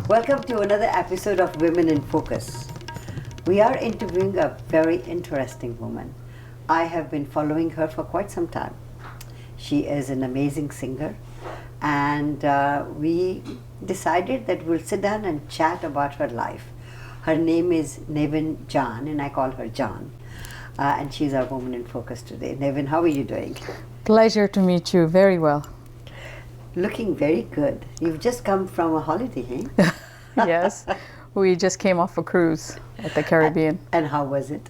Welcome to another episode of Women in Focus. We are interviewing a very interesting woman. I have been following her for quite some time. She is an amazing singer, and we decided that we'll sit down and chat about her life. Her name is Navin Jaan, and I call her Jaan. And she's our Woman in Focus today. Navin, how are you doing? Pleasure to meet you. Very well. Looking very good. You've just come from a holiday, eh? Yes. We just came off a cruise at the Caribbean. And how was it?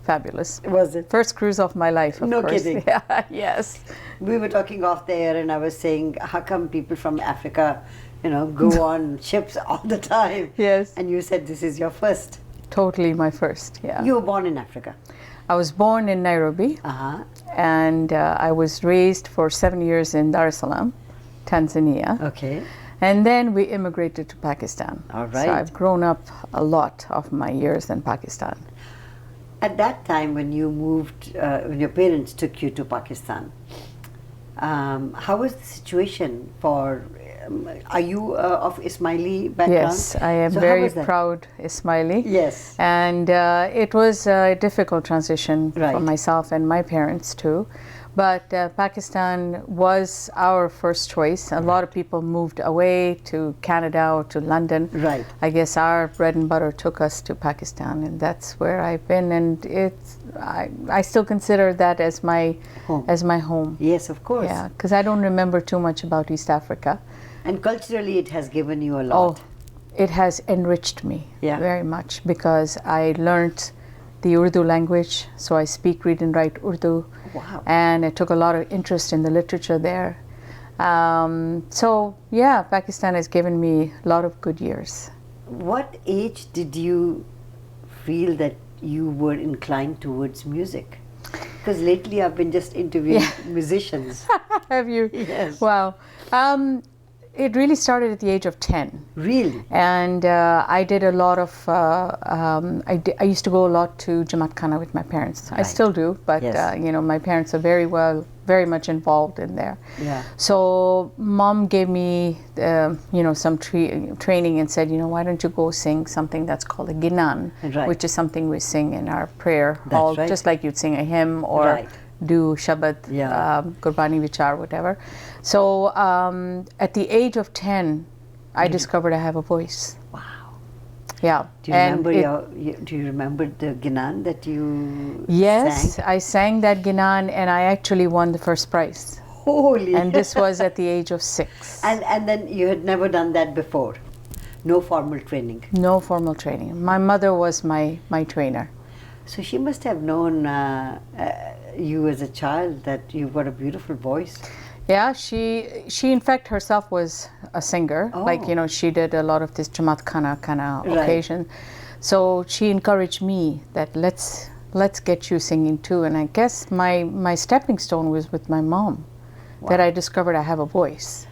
Fabulous. Was it? First cruise of my life, of No course. kidding. Yeah, yes. We were talking off there, and I was saying, how come people from Africa, go on ships all the time? Yes. And you said this is your first. Totally my first, yeah. You were born in Africa. I was born in Nairobi, and I was raised for 7 years in Dar es Salaam, Tanzania. Okay. And then we immigrated to Pakistan. All right. So I've grown up a lot of my years in Pakistan. At that time when you moved, when your parents took you to Pakistan, how was the situation for, are you of Ismaili background? Yes, I am So how very was that? proud Ismaili. Yes. And it was a difficult transition Right. for myself and my parents too. But Pakistan was our first choice. A lot of people moved away to Canada or to London. Right. I guess our bread and butter took us to Pakistan, and that's where I've been. And I still consider that as my home. Yes, of course. Yeah, because I don't remember too much about East Africa. And culturally it has given you a lot. Oh, it has enriched me very much, because I learned the Urdu language, so I speak, read and write Urdu. Wow. And I took a lot of interest in the literature there. So yeah, Pakistan has given me a lot of good years. What age did you feel that you were inclined towards music? Because lately I've been just interviewing musicians. Have you? Yes. Wow. It really started at the age of 10. Really? And I did a lot of, I used to go a lot to Jamaat Khana with my parents. I Right. still do, but Yes. my parents are very much involved in there. Yeah. So mom gave me, some training and said, why don't you go sing something that's called a ginan, Right. which is something we sing in our prayer That's hall, right. just like you'd sing a hymn or Right. do Shabad, Gurbani Vichar, whatever. So at the age of 10, I discovered I have a voice. Wow. Yeah. Do you remember the Ginan that you Yes, sang? I sang that Ginan, and I actually won the first prize. Holy. And this was at the age of 6. And then you had never done that before? No formal training? No formal training. My mother was my trainer. So she must have known you as a child, that you've got a beautiful voice. Yeah, she in fact herself was a singer. Oh. Like, she did a lot of this Jamaat Khana Right. occasion. So she encouraged me that let's get you singing too. And I guess my stepping stone was with my mom, that I discovered I have a voice.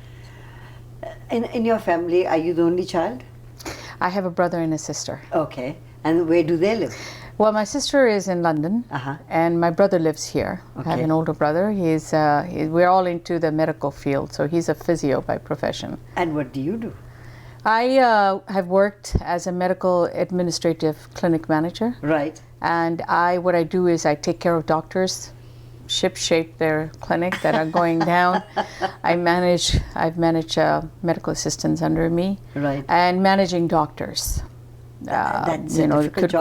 In your family, are you the only child? I have a brother and a sister. Okay. And where do they live? Well, my sister is in London, and my brother lives here. I have an older brother. We're all into the medical field, so he's a physio by profession. And what do you do? I have worked as a medical administrative clinic manager. Right. And what I do is I take care of doctors, ship-shape their clinic that are going down. I've managed medical assistants under me. Right. And managing doctors. That's a difficult could job.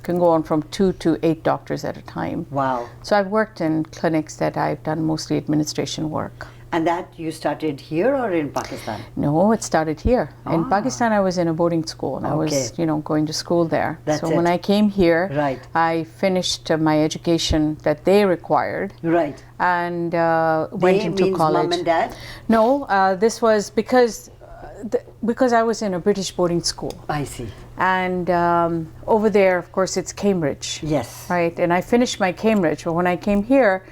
can go on from 2 to 8 doctors at a time. Wow. So I've worked in clinics that I've done mostly administration work. And that you started here or in Pakistan? No, it started here. In Pakistan, I was in a boarding school, and I was, going to school there. That's when I came here, Right. I finished my education that they required. Right. And went into means college. Mom and dad? No, this was because I was in a British boarding school. I see. And over there, of course, it's Cambridge. Yes. Right? And I finished my Cambridge, but when I came here,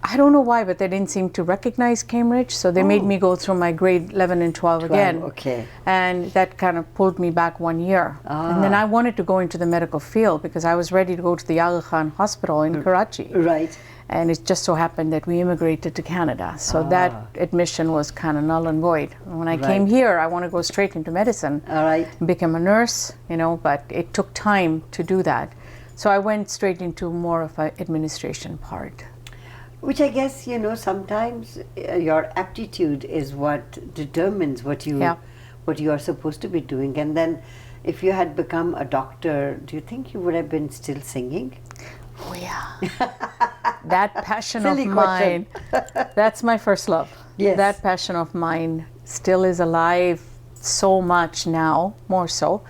I don't know why, but they didn't seem to recognize Cambridge, so they made me go through my grade 11 and 12 again. Okay. And that kind of pulled me back 1 year. And then I wanted to go into the medical field because I was ready to go to the Aga Khan Hospital in Karachi. Right. And it just so happened that we immigrated to Canada. So that admission was kind of null and void. When I came here, I want to go straight into medicine. All right. Become a nurse, you know, but it took time to do that. So I went straight into more of an administration part. Which I guess, you know, sometimes your aptitude is what determines what you are supposed to be doing. And then if you had become a doctor, do you think you would have been still singing? Oh yeah. That passion Silly of mine, that's my first love. Yes. That passion of mine still is alive so much now, more so.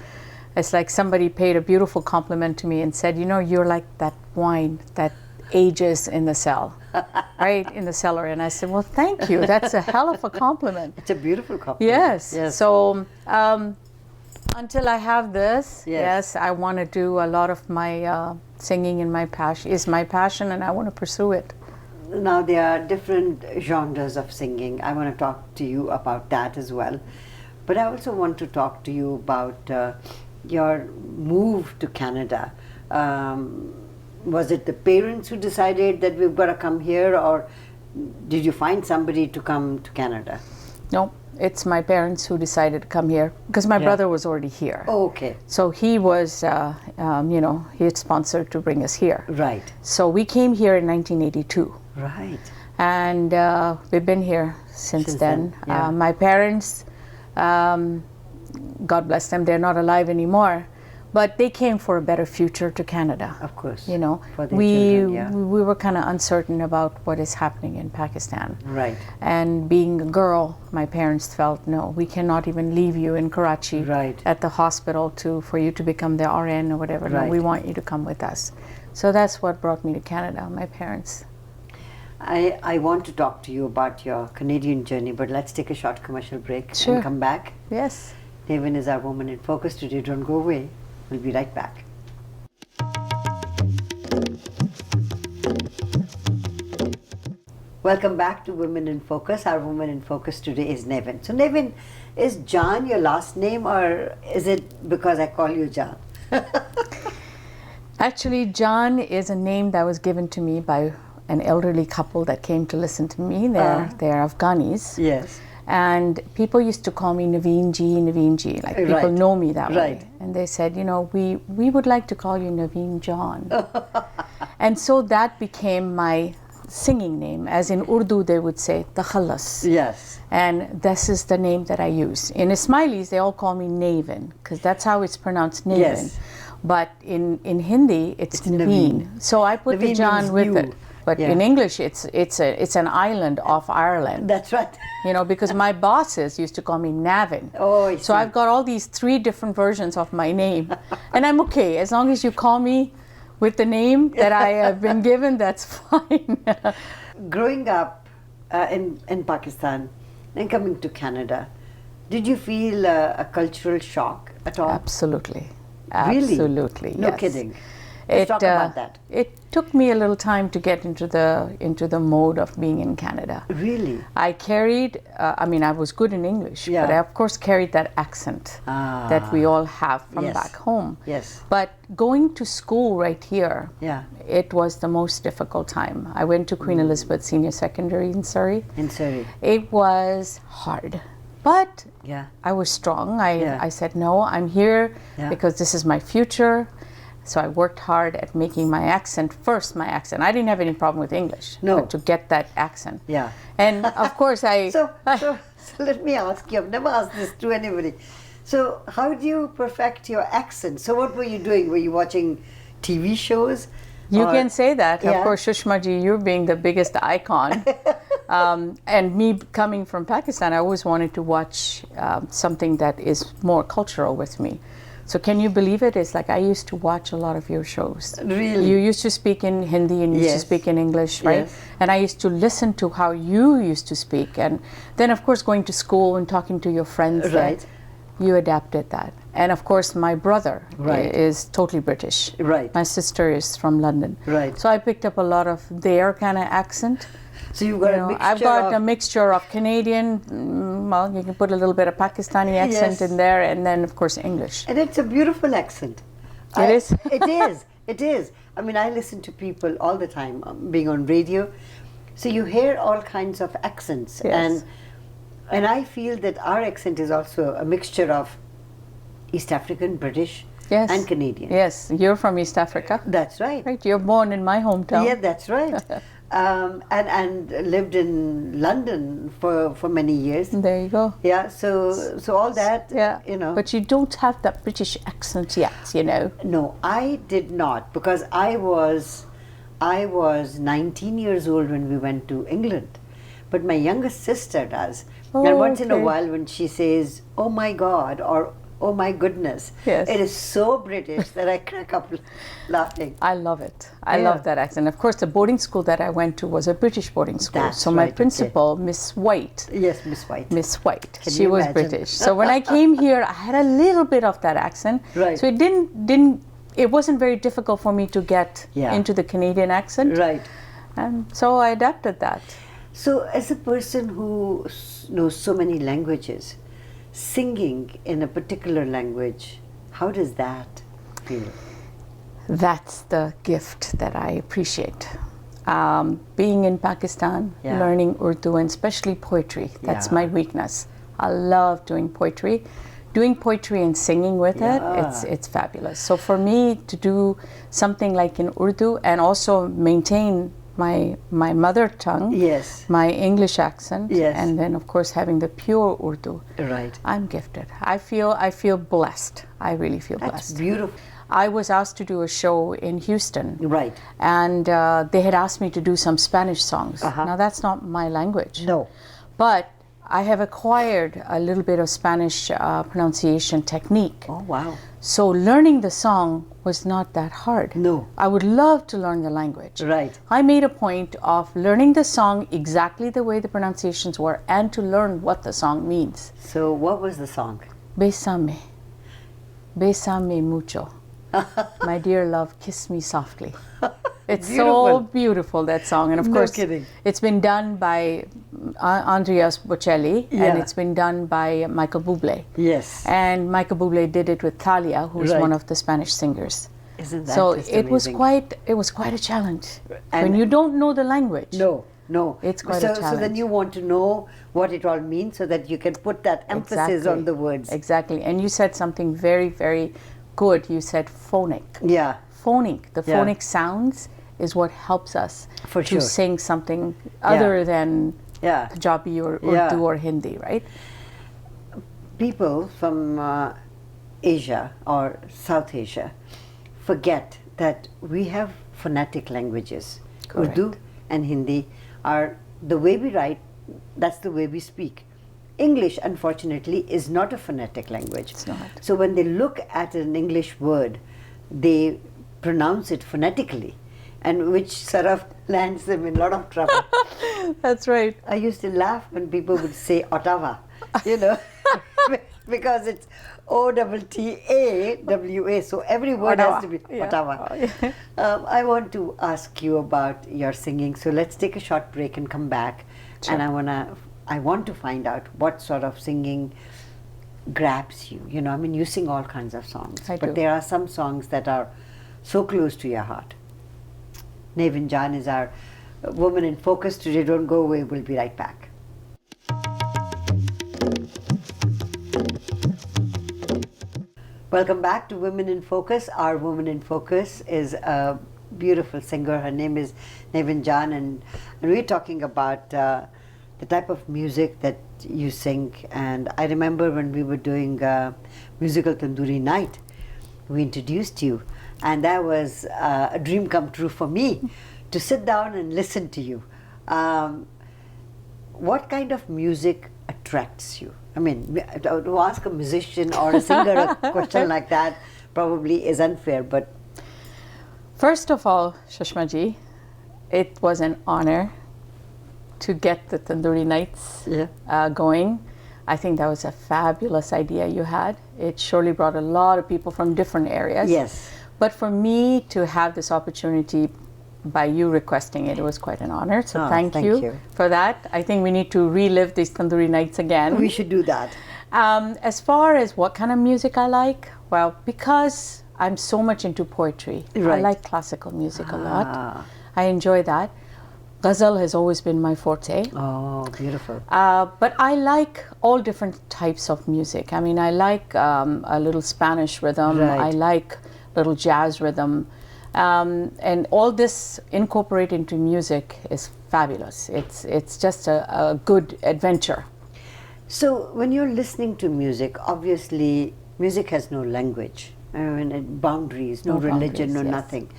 It's like somebody paid a beautiful compliment to me and said, you know, you're like that wine that ages in the cell, right, in the cellar. And I said, well, thank you. That's a hell of a compliment. It's a beautiful compliment. Yes. So until I have this, yes, I want to do a lot of my singing, and my passion, and I want to pursue it. Now there are different genres of singing. I want to talk to you about that as well. But I also want to talk to you about your move to Canada. Was it the parents who decided that we've got to come here, or did you find somebody to come to Canada? No, it's my parents who decided to come here because my brother was already here. Oh, okay. So he was, you know, he had sponsored to bring us here. Right. So we came here in 1982. Right. And we've been here since then. Yeah. My parents, God bless them, they're not alive anymore. But they came for a better future to Canada. Of course. You know, for their children, we were kind of uncertain about what is happening in Pakistan. Right. And being a girl, my parents felt, no, we cannot even leave you in Karachi at the hospital for you to become the RN or whatever. Right. No, we want you to come with us. So that's what brought me to Canada, my parents. I want to talk to you about your Canadian journey, but let's take a short commercial break and come back. Yes. Navin is our Woman in Focus today. Don't go away. We'll be right back. Welcome back to Women in Focus. Our Woman in Focus today is Navin. So Navin, is Jaan your last name, or is it because I call you Jaan? Actually, Jaan is a name that was given to me by an elderly couple that came to listen to me. They're Afghanis. Yes. And people used to call me Navin Ji. Like people know me that way. And they said, you know, we would like to call you Navin Jaan. And so that became my singing name. As in Urdu, they would say Takhalas. Yes. And this is the name that I use. In Ismailis, they all call me Navin, because that's how it's pronounced, Navin. Yes. But in Hindi, it's Navin. So I put the Jaan with it. But in English, it's an island off Ireland. That's right. You know, because my bosses used to call me Navin. Oh, I see. So I've got all these 3 different versions of my name. And I'm okay. As long as you call me with the name that I have been given, that's fine. Growing up in Pakistan and coming to Canada, did you feel a cultural shock at all? Absolutely. Really? Absolutely, No yes. kidding. Let's talk about that. It took me a little time to get into the mode of being in Canada. Really? I carried, I mean, I was good in English, but I of course carried that accent that we all have from back home. Yes. But going to school right here, it was the most difficult time. I went to Queen Elizabeth Senior Secondary in Surrey. In Surrey. It was hard. But I was strong. I said, no, I'm here because this is my future. So I worked hard at making my accent, my accent. I didn't have any problem with English, but to get that accent. Yeah. And of course So let me ask you, I've never asked this to anybody. So how do you perfect your accent? So what were you doing? Were you watching TV shows? You can say that. Of course, Shushma ji, you being the biggest icon. And me coming from Pakistan, I always wanted to watch something that is more cultural with me. So can you believe it? It's like I used to watch a lot of your shows. Really? You used to speak in Hindi and you used to speak in English, right? Yes. And I used to listen to how you used to speak. And then, of course, going to school and talking to your friends. Right. You adapted that. And, of course, my brother is totally British. Right. My sister is from London. Right. So I picked up a lot of their kind of accent. So you've got a mixture I've got a mixture of Canadian, well, you can put a little bit of Pakistani accent in there, and then, of course, English. And it's a beautiful accent. It is? It is. It is. I mean, I listen to people all the time, being on radio. So you hear all kinds of accents, Yes. and I feel that our accent is also a mixture of East African, British, Yes. and Canadian. Yes, you're from East Africa. That's right. Right, you're born in my hometown. Yeah, that's right. And lived in London for many years. There you go. Yeah, so all that, Yeah, you know. but you don't have that British accent yet, you know. No, I did not, because I was 19 years old when we went to England. But my youngest sister does. Oh, and once in a okay. while when she says, "Oh my God," or "Oh my goodness," Yes. it is so British that I crack up laughing. I love it. I Yeah. love that accent. Of course, the boarding school that I went to was a British boarding school. That's so my right, okay. principal, Miss White, Yes, Miss White. Miss White, Can she you was imagine? British. So when I came here, I had a little bit of that accent. Right. So it wasn't very difficult for me to get Yeah. into the Canadian accent. Right. And so I adapted that. So, as a person who knows so many languages, singing in a particular language, how does that feel? That's the gift that I appreciate. Being in Pakistan, Yeah. learning Urdu, and especially poetry, that's Yeah. my weakness. I love doing poetry. Doing poetry and singing with Yeah. it's fabulous. So for me to do something like in Urdu and also maintain my mother tongue, Yes. my English accent, Yes. and then of course having the pure Urdu, Right. I'm gifted. I feel blessed. I really feel That's blessed. beautiful. I was asked to do a show in Houston, Right. and they had asked me to do some Spanish songs. Uh-huh. Now that's not my language, No. but I have acquired a little bit of Spanish pronunciation technique. Oh, wow. So learning the song was not that hard. No. I would love to learn the language. Right. I made a point of learning the song exactly the way the pronunciations were and to learn what the song means. So, what was the song? Besame. Besame mucho. My dear love, kiss me softly. It's so beautiful, that song. And of No course, kidding. it's been done by Andreas Bocelli, Yeah. and it's been done by Michael Bublé. Yes. And Michael Bublé did it with Thalia, who's Right. one of the Spanish singers. Isn't that So just it was amazing? quite a challenge. And- when you don't know the language. No, no. It's quite so, a So then challenge. you want to know what it all means so that you can put that emphasis Exactly. on the words. Exactly. And you said something very, very good. You said phonic. Yeah. Phonic. The Yeah. phonic sounds is what helps us For to sure. sing something other than Yeah. Punjabi or Yeah. Urdu or Hindi, right? People from Asia or South Asia forget that we have phonetic languages. Correct. Urdu and Hindi are the way we write, that's the way we speak. English, unfortunately, is not a phonetic language. It's not. So when they look at an English word, they pronounce it phonetically, and which sort of lands them in a lot of trouble. That's right. I used to laugh when people would say Ottawa, you know, because it's Ottawa, so every word has to be Yeah. Ottawa. Oh, yeah. I want to ask you about your singing, so let's take a short break and come back. Sure. And I want to find out what sort of singing grabs you. You know, I mean, you sing all kinds of songs, I but do. there are some songs that are so close to your heart. Navin Jaan is our woman in focus today. Don't go away. We'll be right back. Welcome back to Women in Focus. Our woman in focus is a beautiful singer. Her name is Navin Jaan, and we're talking about the type of music that you sing. And I remember when we were doing musical Tandoori Night, we introduced you, and that was a dream come true for me to sit down and listen to you. What kind of music attracts you? I mean, to ask a musician or a singer a question like that probably is unfair, but First of all, Shashmaji, it was an honor to get the Tandoori Nights going. I think that was a fabulous idea you had. It surely brought a lot of people from different areas. Yes. But for me to have this opportunity by you requesting it, it was quite an honor. So Oh, thank thank you you. for that. I think we need to relive these Tandoori Nights again. we should do that. As far as what kind of music I like, well, because I'm so much into poetry. I Right. like classical music a lot. Ah. I enjoy that. Ghazal has always been my forte. Oh, beautiful. But I like all different types of music. I mean, I like a little Spanish rhythm. Right. I like little jazz rhythm. And all this incorporated into music is fabulous. It's just a good adventure. So, when you're listening to music, obviously, music has no language, I mean, boundaries, no religion, boundaries, no yes. nothing.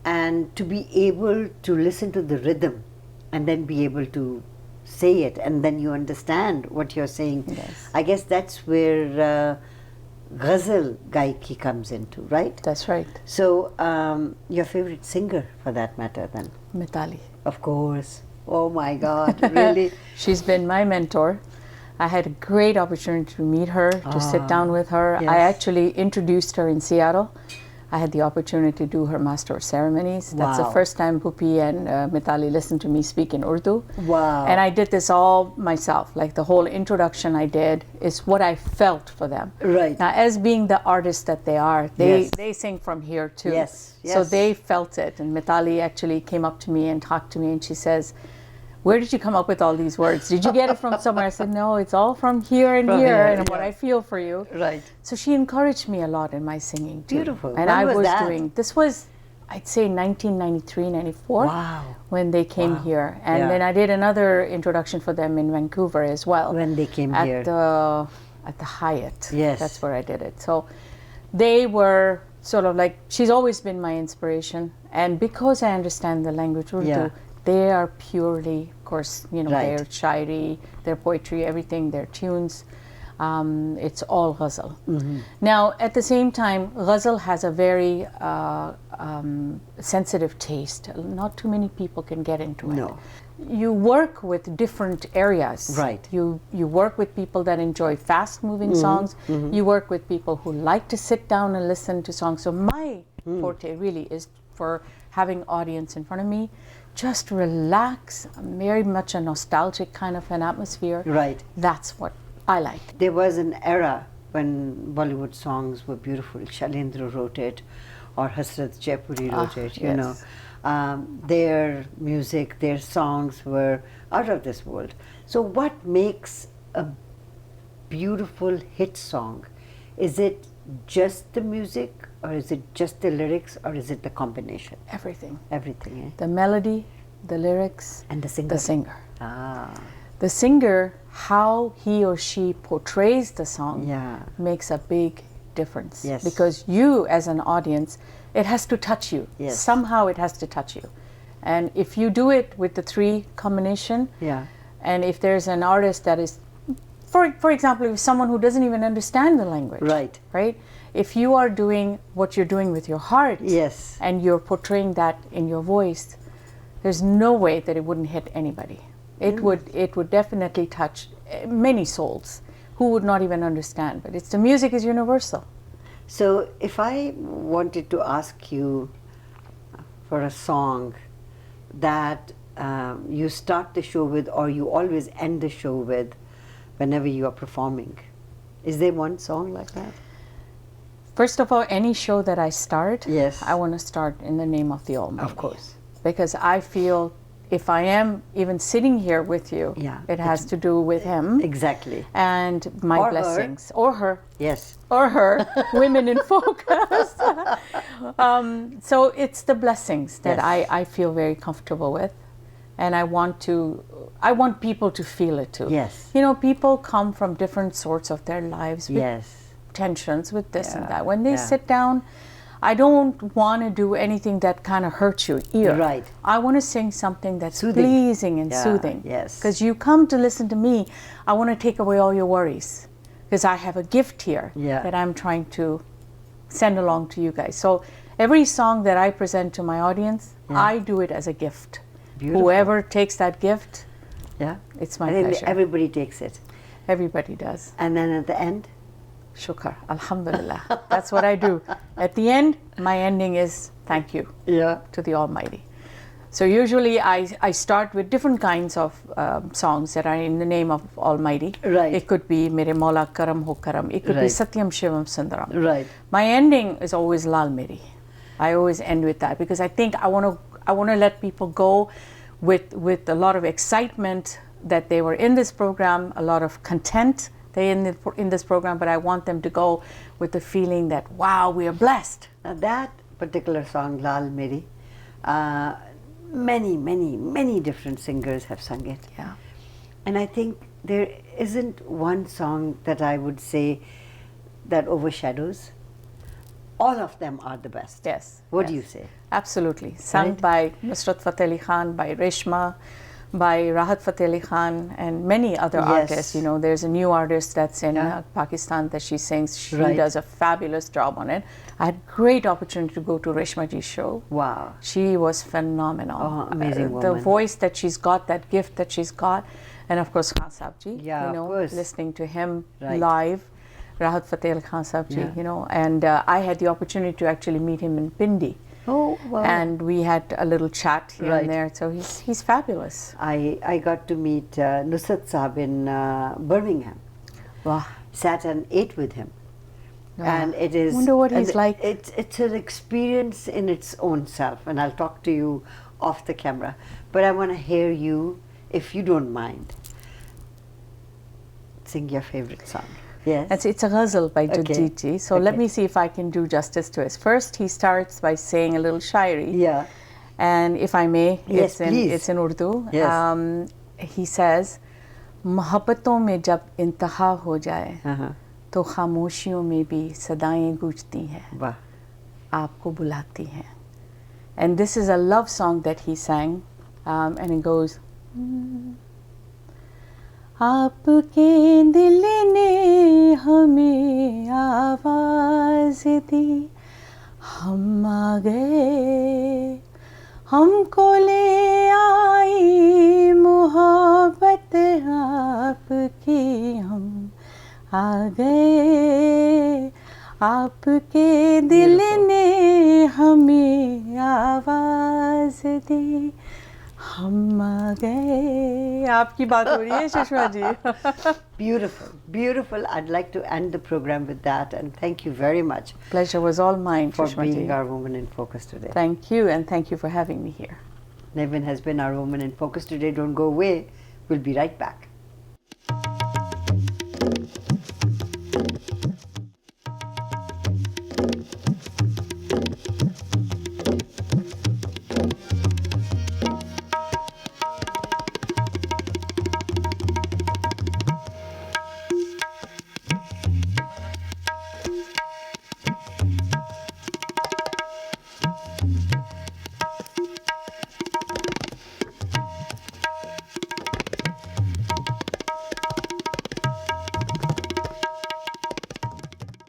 And to be able to listen to the rhythm and then be able to say it and then you understand what you're saying. Yes. I guess that's where ghazal gaiki comes into, right? That's right. So, your favorite singer for that matter then? Mitali. Of course. Oh my God, really? She's been my mentor. I had a great opportunity to meet her, to sit down with her. yes. I actually introduced her in Seattle. I had the opportunity to do her master of ceremonies. That's the Wow. first time Bhupi and Mitali listened to me speak in Urdu. Wow. And I did this all myself. Like the whole introduction I did is what I felt for them. Right. Now, as being the artists that they are, Yes. they sing from here too. Yes, So yes. they felt it. And Mitali actually came up to me and talked to me and she says, "Where did you come up with all these words? Did you get it from somewhere?" I said, "No, it's all from here and From here here, and what yeah. I feel for you." Right. So she encouraged me a lot in my singing too. Beautiful. And When I was was that? doing, this was, I'd say 1993, 94. Wow. When they came Wow. here. And Yeah. then I did another introduction for them in Vancouver as well. When they came at here. At the Hyatt. Yes. That's where I did it. So they were sort of like, she's always been my inspiration. And because I understand the language Urdu, Yeah. they are purely, of course, you know, Right. their shairi, their poetry, everything, their tunes. It's all ghazal. Mm-hmm. Now, at the same time, ghazal has a very sensitive taste. Not too many people can get into it. No. You work with different areas. Right. You work with people that enjoy fast-moving songs. You work with people who like to sit down and listen to songs. So my forte really is for having audience in front of me, just relax, very much a nostalgic kind of an atmosphere. Right. That's what I like. There was an era when Bollywood songs were beautiful. Shailendra wrote it, or Hasrat Jaipuri wrote it, you know. yes. Their music, their songs were out of this world. So what makes a beautiful hit song? Is it just the music, or is it just the lyrics, or is it the combination? Everything. Everything, eh? The melody, the lyrics, And the singer? the singer. Ah, The singer, how he or she portrays the song yeah. makes a big difference. Yes. Because you, as an audience, it has to touch you. Yes. Somehow it has to touch you. And if you do it with the three combination, Yeah. and if there's an artist that is, for example, if someone who doesn't even understand the language, Right. right? If you are doing what you're doing with your heart, Yes. and you're portraying that in your voice, there's no way that it wouldn't hit anybody. It would definitely touch many souls who would not even understand. But the music is universal. So if I wanted to ask you for a song that you start the show with, or you always end the show with whenever you are performing, is there one song like that? First of all, any show that I start, Yes. I want to start in the name of the Almighty. Of course. Because I feel if I am even sitting here with you, Yeah, it has to do with Him Exactly. and my Or her. blessings. Or her. Yes. Or her. Women in focus. So it's the blessings that Yes. I feel very comfortable with. And I want people to feel it too. Yes. You know, people come from different sorts of their lives with Yes. tensions, with this and Yeah, that. When they yeah. sit down, I don't want to do anything that kind of hurts your ear. Right. I want to sing something that's Soothing. pleasing and Yeah, soothing. yes. Because you come to listen to me, I want to take away all your worries. Because I have a gift here Yeah. that I'm trying to send along to you guys. So every song that I present to my audience, Yeah. I do it as a gift. Beautiful. Whoever takes that gift, Yeah. it's my I think pleasure. everybody takes it. Everybody does. And then at the end, Shukr, Alhamdulillah. That's what I do. At the end, my ending is thank you yeah. to the Almighty. So usually I start with different kinds of songs that are in the name of Almighty. Right. It could be Mere Maula Karam Ho Karam. It could be Right. Satyam Shivam Sundaram. Right. My ending is always Lal Meri. I always end with that because I think I want to let people go with a lot of excitement that they were in this program, a lot of content in this program, but I want them to go with the feeling that, wow, we are blessed. Now that particular song, Lal Meri, many different singers have sung it. Yeah. And I think there isn't one song that I would say that overshadows. All of them are the best. Yes. What yes. do you say? Absolutely. Sung Right? by Nusrat Fateh Ali Khan, by Reshma, by Rahat Fateh Ali Khan, and many other Yes. artists. You know, there's a new artist that's in Yeah. Pakistan that she sings. She Right. does a fabulous job on it. I had great opportunity to go to Reshma ji's show. Wow. She was phenomenal. Oh, amazing The woman. voice that she's got, that gift that she's got, and of course Khan Sahib ji. Yeah, you of know, course. listening to him Right. live, Rahat Fateh Ali Khan Sahib ji. Yeah. You know, and I had the opportunity to actually meet him in Pindi. Oh, wow. And we had a little chat here Right. and there. So he's fabulous. I got to meet Nusrat Saab in Birmingham. Wow. Sat and ate with him. And it is... Wonder what he's and like. It's an experience in its own self. And I'll talk to you off the camera. But I want to hear you, if you don't mind, sing your favorite song. Yes. It's a ghazal by Okay. Jagjit ji. So let Okay. me see if I can do justice to it. First, he starts by saying a little shairi. Yeah. And if I may, Yes, please. it's in Urdu. Yes. He says, मोहब्बतों में जब इंतहा हो जाए Uh-huh. तो खामोशियों में भी सदाएं गूंजती हैं, Wow. आपको बुलाती हैं. And this is a love song that he sang, and it goes, आपके दिल ने हमें आवाज दी, हम आ गए, हमको ले आई मोहब्बत आपकी, हम आ गए, आपके दिल ने हमें आवाज दी, हम आ गए. आपकी बात हो रही है Sushma ji. Beautiful, beautiful. I'd like to end the program with that, and thank you very much Pleasure was all mine, for Sushma being ji. our Woman in Focus today. Thank you, and thank you for having me here. Navin has been our Woman in Focus today. Don't go away. We'll be right back.